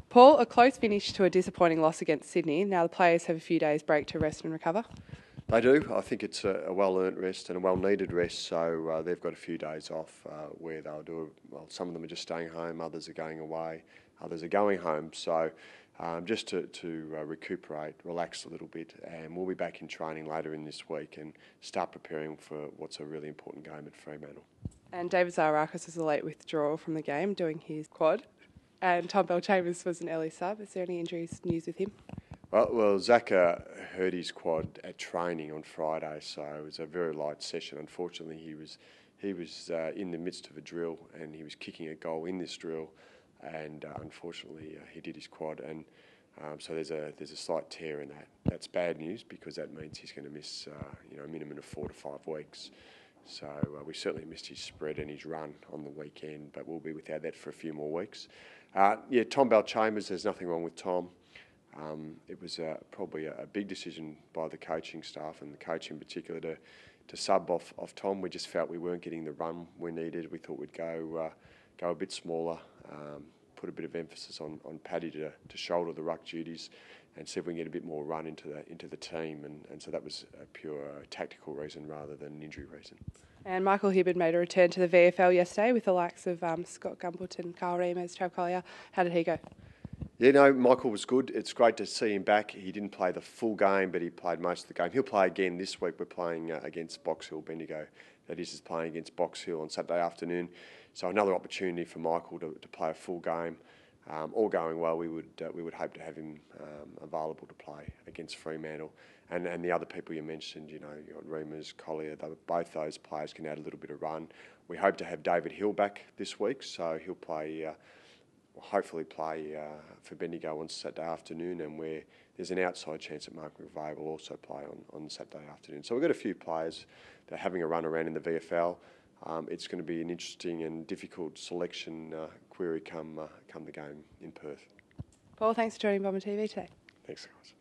Paul, a close finish to a disappointing loss against Sydney. Now the players have a few days break to rest and recover. They do. I think it's a well-earned rest and a well-needed rest, so they've got a few days off where they'll do, well, some of them are just staying home, others are going away, others are going home, so just to recuperate, relax a little bit, and we'll be back in training later in this week and start preparing for what's a really important game at Fremantle. And David Zaharakis was a late withdrawal from the game, doing his quad, and Tom Bell-Chambers was an early sub. Is there any injuries news with him? Well, Zaka hurt his quad at training on Friday, so it was a very light session. Unfortunately, he was in the midst of a drill and he was kicking a goal in this drill, and unfortunately he did his quad, and so there's a slight tear in that. That's bad news because that means he's going to miss a minimum of 4 to 5 weeks. So we certainly missed his spread and his run on the weekend, but we'll be without that for a few more weeks. Tom Bell-Chambers, there's nothing wrong with Tom. It was probably a big decision by the coaching staff and the coach in particular to sub off Tom. We just felt we weren't getting the run we needed. We thought we'd go a bit smaller, put a bit of emphasis on Paddy to shoulder the ruck duties and see if we can get a bit more run into the team. And so that was a pure tactical reason rather than an injury reason. And Michael Hibberd made a return to the VFL yesterday with the likes of Scott Gumbleton, Carl Reimers, Trav Collier. How did he go? Yeah, no, Michael was good. It's great to see him back. He didn't play the full game, but he played most of the game. He'll play again this week. We're playing against Box Hill. Bendigo, that is playing against Box Hill on Saturday afternoon. So another opportunity for Michael to play a full game. All going well, we would hope to have him available to play against Fremantle. And the other people you mentioned, you got Reimers, Collier, both those players can add a little bit of run. We hope to have David Hill back this week, so he'll play. Hopefully play for Bendigo on Saturday afternoon, and where there's an outside chance that Mark McVeigh will also play on Saturday afternoon. So we've got a few players that are having a run around in the VFL. It's going to be an interesting and difficult selection query come the game in Perth. Paul, thanks for joining Bomber TV today. Thanks, guys.